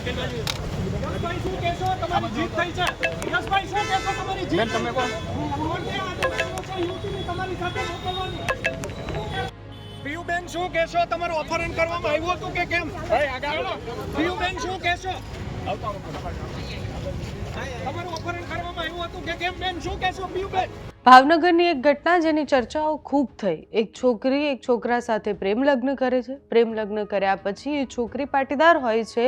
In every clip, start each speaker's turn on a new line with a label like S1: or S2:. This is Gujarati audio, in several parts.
S1: યશભાઈ શું કહેશો? તમારી જીત થઈ છે. યશભાઈ શું કહેશો? તમારી જીત તમે કોણ? તમારી સાથે મોકલવાની. પિયુબેન શું કહેશો? તમારું અપહરણ કરવામાં આવ્યું હતું કે કેમ? પિયુબેન શું કહેશો? તમારું અપહરણ કરવામાં આવ્યું હતું કે કેમ બેન? શું કહેશો પિયુબેન?
S2: ભાવનગરની એક ઘટના જેની ચર્ચાઓ ખૂબ થઈ. એક છોકરી એક છોકરા સાથે પ્રેમ લગ્ન કરે છે. પ્રેમ લગ્ન કર્યા પછી એ છોકરી પાટીદાર હોય છે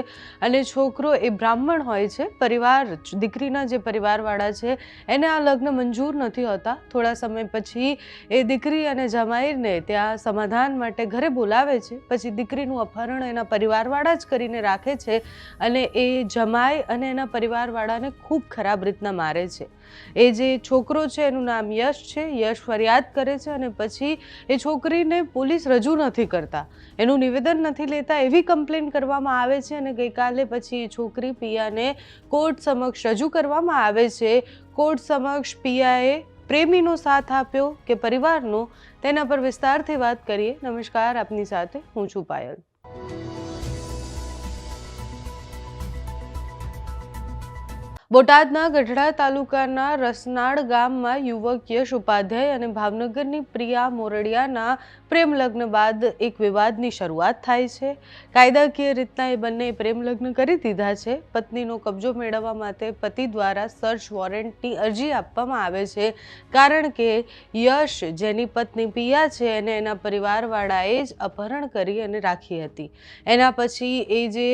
S2: અને છોકરો એ બ્રાહ્મણ હોય છે. પરિવાર, દીકરીના જે પરિવારવાળા છે એને આ લગ્ન મંજૂર નથી હોતા. થોડા સમય પછી એ દીકરી અને જમાઈને ત્યાં સમાધાન માટે ઘરે બોલાવે છે. પછી દીકરીનું અપહરણ એના પરિવારવાળા જ કરીને રાખે છે અને એ જમાઈ અને એના પરિવારવાળાને ખૂબ ખરાબ રીતના મારે છે. એ જે છોકરો છે એનું નામ યશ છે. યશ ફરિયાદ કરે છે અને પછી એ છોકરીને પોલીસ રજૂ નથી કરતા, એનું નિવેદન નથી લેતા એવી કમ્પ્લેન કરવામાં આવે છે. અને ગઈકાલે પછી એ છોકરી પિયાને કોર્ટ સમક્ષ રજૂ કરવામાં આવે છે. કોર્ટ સમક્ષ પિયાએ પ્રેમીનો સાથ આપ્યો કે પરિવારનો, તેના પર વિસ્તારથી વાત કરીએ. નમસ્કાર, આપની સાથે હું છું પાયલ. બોટાદના ગઢડા તાલુકાના રસનાળ ગામમાં યુવક યશ ઉપાધ્યાય અને ભાવનગરની પ્રિયા મોરડિયાના પ્રેમ લગ્ન બાદ એક વિવાદની શરૂઆત થાય છે. કાયદાકીય રીતના એ બંને પ્રેમ લગ્ન કરી દીધા છે. પત્નીનો કબજો મેળવવા માટે પતિ દ્વારા સર્ચ વોરંટની અરજી આપવામાં આવે છે, કારણ કે યશ, જેની પત્ની પિયા છે, એને એના પરિવારવાળાએ જ અપહરણ કરી અને રાખી હતી. એના પછી એ જે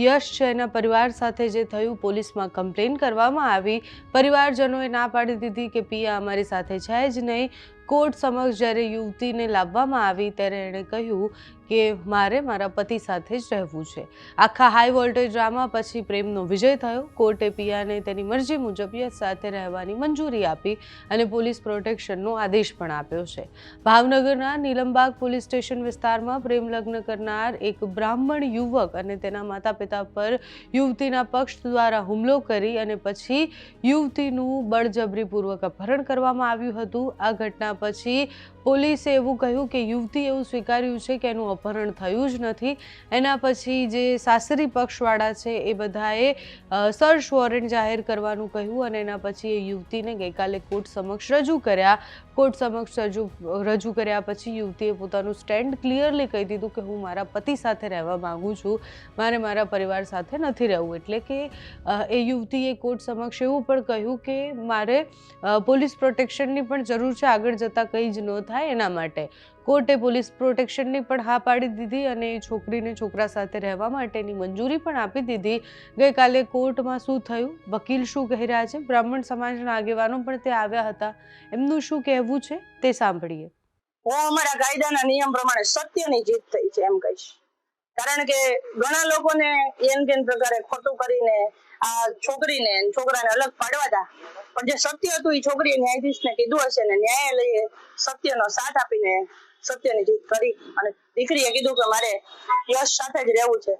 S2: યશ છે એના પરિવાર સાથે જે થયું, પોલીસમાં કમ્પ્લેન કરવામાં આવી. પરિવારજનોએ ના પાડી દીધી કે પિયા અમારી સાથે છે જ નહીં. કોર્ટ સમક્ષ જ્યારે યુવતીને લાવવામાં આવી ત્યારે એણે કહ્યું કે મારે મારા પતિ સાથે જ રહેવું છે. આખા હાઈ વોલ્ટેજ ડ્રામા પછી પ્રેમનો વિજય થયો. કોર્ટે પિયાને તેની મરજી મુજબ યશ સાથે રહેવાની મંજૂરી આપી અને પોલીસ પ્રોટેક્શનનો આદેશ પણ આપ્યો છે. ભાવનગરના નીલમબાગ પોલીસ સ્ટેશન વિસ્તારમાં પ્રેમ લગ્ન કરનાર એક બ્રાહ્મણ યુવક અને તેના માતા પિતા પર યુવતીના પક્ષ દ્વારા હુમલો કરી અને પછી યુવતીનું બળજબરીપૂર્વક અપહરણ કરવામાં આવ્યું હતું. આ ઘટના પછી પોલીસે એવું કહ્યું કે યુવતી એવું સ્વીકાર્યું છે કે એનું અપહરણ થયું જ નથી. એના પછી જે સાસરી પક્ષવાળા છે એ બધાએ સર્ચ વોરંટ જાહેર કરવાનું કહ્યું અને એના પછી એ યુવતીને ગઈકાલે કોર્ટ સમક્ષ રજૂ કર્યા. કોર્ટ સમક્ષ રજૂ કર્યા પછી યુવતીએ પોતાનું સ્ટેન્ડ ક્લિયરલી કહી દીધું કે હું મારા પતિ સાથે રહેવા માગું છું, મારે મારા પરિવાર સાથે નથી રહેવું. એટલે કે એ યુવતીએ કોર્ટ સમક્ષ એવું પણ કહ્યું કે મારે પોલીસ પ્રોટેક્શનની પણ જરૂર છે, આગળ જતાં કંઈ જ ન થાય એના માટે. કોર્ટે પોલીસ પ્રોટેક્શનની પણ હા પાડી દીધી અને છોકરીને છોકરા સાથે રહેવા માટેની મંજૂરી પણ આપી દીધી. ગઈકાલે કોર્ટમાં શું થયું, વકીલ શું કહી રહ્યા છે, બ્રાહ્મણ સમાજના આગેવાનો પણ ત્યાં આવ્યા હતા, એમનું શું કહેવું છે તે સાંભળીએ.
S3: હું અમારા કાયદાના નિયમ પ્રમાણે સત્યની જીત થઈ છે એમ કહીશ, કારણ કે ઘણા લોકોને એન કેન પ્રકારે ખોટું કરીને આ છોકરીને છોકરાને અલગ પાડવા હતા, પણ જે સત્ય હતું એ છોકરીએ ન્યાયાધીશને કીધું હશે ને ન્યાયાલયે સત્યનો સાથ આપીને સત્યની જીત કરી અને દીકરીએ કીધું કે મારે યશ સાથે જ રહેવું છે.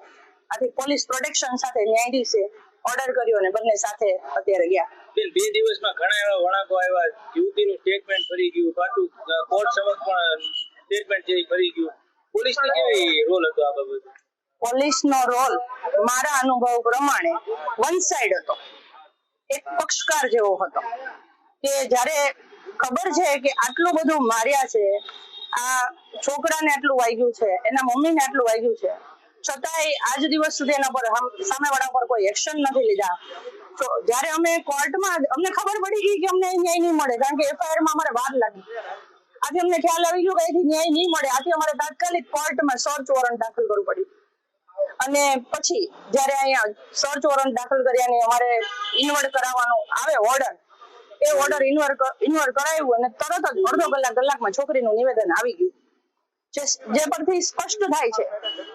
S3: આથી પોલીસ પ્રોટેક્શન સાથે ન્યાયાધીશે ઓર્ડર કર્યો અને બંને સાથે અત્યારે ગયા.
S4: બે દિવસમાં ઘણા એવા વળાંકો આવ્યા, યુવતીનું સ્ટેટમેન્ટ ફરી ગયું, પાછું કોર્ટ સમક્ષ પણ સ્ટેટમેન્ટ જે ફરી ગયું. પોલીસની કેવી રોલ હતો આ બાબતે?
S3: પોલીસનો રોલ મારા અનુભવ પ્રમાણે વન સાઇડ હતો, એક પક્ષકાર જેવો હતો કે જ્યારે ખબર છે કે આટલું બધું માર્યા છે, આ છોકરાને આટલું વાગ્યું છે, એના મમ્મીને આટલું વાગ્યું છે, છતાંય આજ દિવસ સુધી એના પર સામેવાળા પર કોઈ એક્શન નથી લીધા. તો જ્યારે અમે કોર્ટમાં અમને ખબર પડી ગઈ કે અમને ન્યાય નહીં મળે, કારણ કે એફઆઈઆરમાં અમારે વાર લાગી. આજે અમને ખ્યાલ આવી ગયો કે અહીંથી ન્યાય નહીં મળે. આથી અમારે તાત્કાલિક કોર્ટમાં સર્ચ વોરંટ દાખલ કરવું પડ્યું અને પછી જ્યારે અહીંયા સર્ચ વોરંટ દાખલ કર્યાની અમારે ઇન્વર્ટ કરાવવાનું આવે ઓર્ડર, એ ઓર્ડર ઇન્વર્ટ કરાવ્યું અને તરત જ અડધો કલાકમાં છોકરીનું નિવેદન આવી ગયું, જે પરથી સ્પષ્ટ થાય છે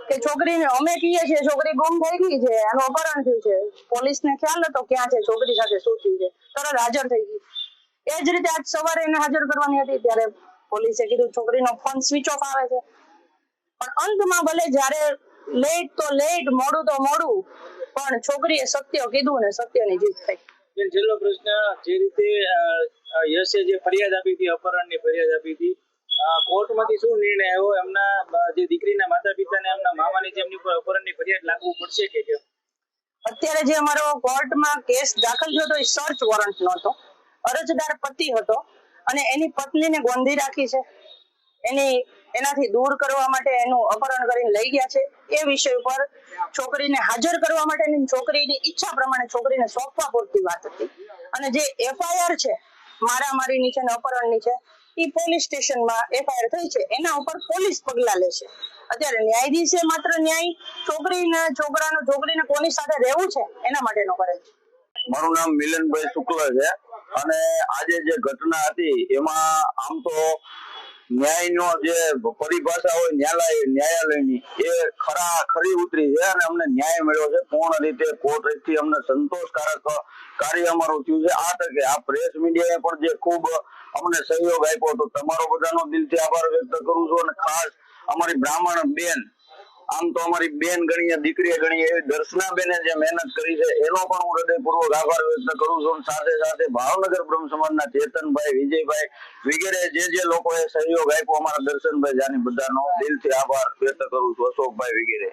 S3: કે છોકરીને અમે કહીએ છીએ છોકરી ગુમ થઈ ગઈ છે, આનું અપહરણ થયું છે. પોલીસને ખ્યાલ હતો ક્યાં છે, છોકરી સાથે શું થયું છે, તરત હાજર થઈ ગઈ. એ જ રીતે આજ સવારે એને હાજર કરવાની હતી ત્યારે પોલીસે કીધું છોકરીનો ફોન સ્વિચ ઓફ આવે છે. પણ અંતમાં ભલે જ્યારે લેટ તો લેટ, મોડું તો મોડું, પણ છોકરીએ સત્ય કીધું ને સત્યની જીત થઈ.
S4: છેલ્લો પ્રશ્ન, જે રીતે યશે જે ફરિયાદ આપી હતી, અપહરણની ફરિયાદ આપી હતી, કોર્ટમાંથી શું નિર્ણય આવ્યો? એમના જે દીકરીના માતા પિતાને એમના મામાની જેમની પર અપહરણની ફરિયાદ લાગુ પડશે કે કેમ?
S3: અત્યારે જે અમારો કોર્ટમાં કેસ દાખલ થયો હતો એ સર્ચ વોરંટ નો હતો. અરજદાર પતિ હતો અને એની પત્નીને ગોંધી રાખી છે, એનાથી દૂર કરવા માટે એનું અપહરણ કરીને લઈ ગયા છે. એ વિષય ઉપર છોકરીને હાજર કરવા માટે છોકરીની ઈચ્છા પ્રમાણે છોકરીને સોંપવા પૂરતી વાત હતી. અને જે એફઆઈઆર છે મારામારીની છે ને અપહરણની છે એ પોલીસ સ્ટેશનમાં એફઆઈઆર થઈ છે, એના ઉપર પોલીસ પગલા લેશે. અત્યારે ન્યાયાધીશે માત્ર ન્યાય છોકરીને કોની સાથે રહેવું છે એના માટેનો કરે છે.
S5: મારું નામ મિલનભાઈ શુક્લ છે અને આજે જે ઘટના હતી એમાં આમ તો ન્યાયનો જે પરિભાષા હોય ન્યાયાલયની એ ખરી ઉતરી છે અને અમને ન્યાય મળ્યો છે. પૂર્ણ રીતે કોર્ટથી અમને સંતોષકારક કાર્ય અમારું થયું છે. આ તકે આ પ્રેસ મીડિયાએ પણ જે ખૂબ અમને સહયોગ આપ્યો તો તમારો બધાનો દિલથી આભાર વ્યક્ત કરું છું. અને ખાસ અમારી બ્રાહ્મણ બેન, આમ તો અમારી બેન ગણીએ દીકરી ગણીએ એવી દર્શનાબેને જે મહેનત કરી છે એનો પણ હું હૃદયપૂર્વક આભાર વ્યક્ત કરું છું. સાથે સાથે ભાવનગર બ્રહ્મ સમાજના ચેતનભાઈ, વિજયભાઈ વગેરે જે લોકોએ સહયોગ આપ્યો, અમારા દર્શનભાઈ જાની બધાનો દિલથી આભાર વ્યક્ત કરું છું, અશોકભાઈ વગેરે.